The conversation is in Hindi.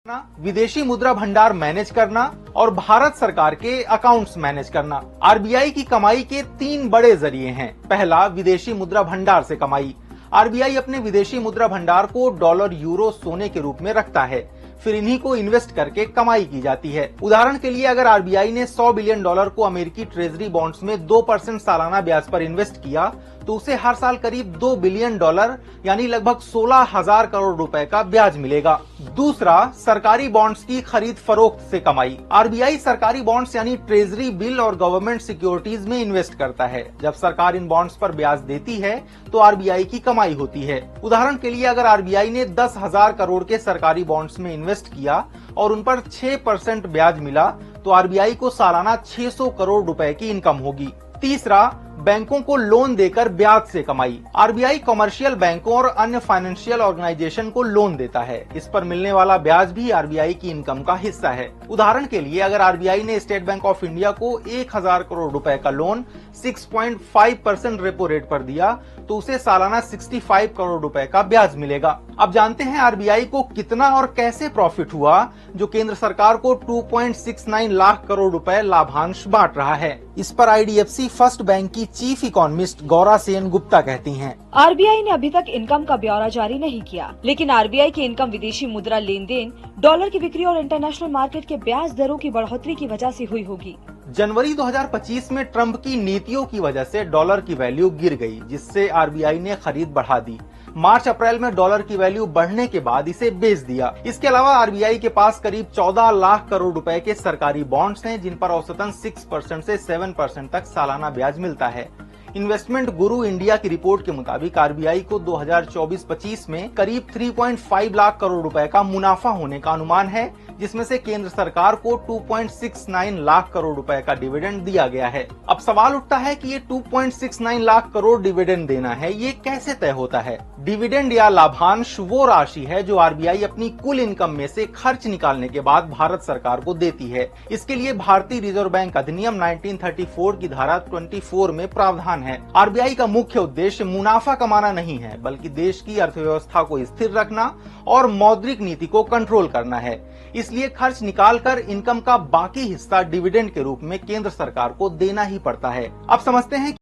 विदेशी मुद्रा भंडार मैनेज करना और भारत सरकार के अकाउंट्स मैनेज करना। आरबीआई की कमाई के 3 बड़े जरिए हैं। पहला, विदेशी मुद्रा भंडार से कमाई। आरबीआई अपने विदेशी मुद्रा भंडार को डॉलर, यूरो, सोने के रूप में रखता है, फिर इन्हीं को इन्वेस्ट करके कमाई की जाती है। उदाहरण के लिए अगर आरबीआई ने $100 बिलियन को अमेरिकी ट्रेजरी बॉन्ड्स में 2% सालाना ब्याज पर इन्वेस्ट किया तो उसे हर साल करीब $2 बिलियन यानी लगभग 16,000 करोड़ रुपए का ब्याज मिलेगा। दूसरा, सरकारी बॉन्ड्स की खरीद फरोख्त से कमाई। आरबीआई सरकारी बॉन्ड्स यानी ट्रेजरी बिल और गवर्नमेंट सिक्योरिटीज में इन्वेस्ट करता है। जब सरकार इन बॉन्ड्स पर ब्याज देती है तो आरबीआई की कमाई होती है। उदाहरण के लिए अगर आरबीआई ने 10,000 करोड़ के सरकारी बॉन्ड्स में इन्वेस्ट किया और उन पर 6% ब्याज मिला तो आरबीआई को सालाना 600 करोड़ रुपए की इनकम होगी। तीसरा, बैंकों को लोन देकर ब्याज से कमाई। आरबीआई कमर्शियल बैंकों और अन्य फाइनेंशियल ऑर्गेनाइजेशन को लोन देता है। इस पर मिलने वाला ब्याज भी आरबीआई की इनकम का हिस्सा है। उदाहरण के लिए अगर आरबीआई ने स्टेट बैंक ऑफ इंडिया को 1,000 करोड़ रुपए का लोन 6.5% रेपो रेट पर दिया तो उसे सालाना 65 करोड़ रुपए का ब्याज मिलेगा। अब जानते हैं आरबीआई को कितना और कैसे प्रॉफिट हुआ जो केंद्र सरकार को 2.69 लाख करोड़ रुपए लाभांश बांट रहा है। इस पर आईडीएफसी फर्स्ट बैंक की चीफ इकोनॉमिस्ट गौरा सेन गुप्ता कहती हैं, आरबीआई ने अभी तक इनकम का ब्यौरा जारी नहीं किया, लेकिन आरबीआई की इनकम विदेशी मुद्रा लेन देन, डॉलर की बिक्री और इंटरनेशनल मार्केट के ब्याज दरों की बढ़ोतरी की वजह से हुई होगी। जनवरी 2025 में ट्रंप की नीतियों की वजह से डॉलर की वैल्यू गिर गई, जिससे आरबीआई ने खरीद बढ़ा दी। मार्च अप्रैल में डॉलर की वैल्यू बढ़ने के बाद इसे बेच दिया। इसके अलावा आरबीआई के पास करीब 14 लाख करोड़ रुपए के सरकारी बॉन्ड्स हैं, जिन पर औसतन 6% से 7% तक सालाना ब्याज मिलता है। इन्वेस्टमेंट गुरु इंडिया की रिपोर्ट के मुताबिक आरबीआई को 2024-25 में करीब 3.5 लाख करोड़ रुपए का मुनाफा होने का अनुमान है, जिसमें से केंद्र सरकार को 2.69 लाख करोड़ रुपए का डिविडेंड दिया गया है। अब सवाल उठता है कि ये 2.69 लाख करोड़ डिविडेंड देना है, ये कैसे तय होता है? डिविडेंड या लाभांश वो राशि है जो आरबीआई अपनी कुल इनकम में से खर्च निकालने के बाद भारत सरकार को देती है। इसके लिए भारतीय रिजर्व बैंक अधिनियम 1934 की धारा 24 में प्रावधान है। आरबीआई का मुख्य उद्देश्य मुनाफा कमाना नहीं है, बल्कि देश की अर्थव्यवस्था को स्थिर रखना और मौद्रिक नीति को कंट्रोल करना है। इसलिए खर्च निकालकर इनकम का बाकी हिस्सा डिविडेंड के रूप में केंद्र सरकार को देना ही पड़ता है। अब समझते हैं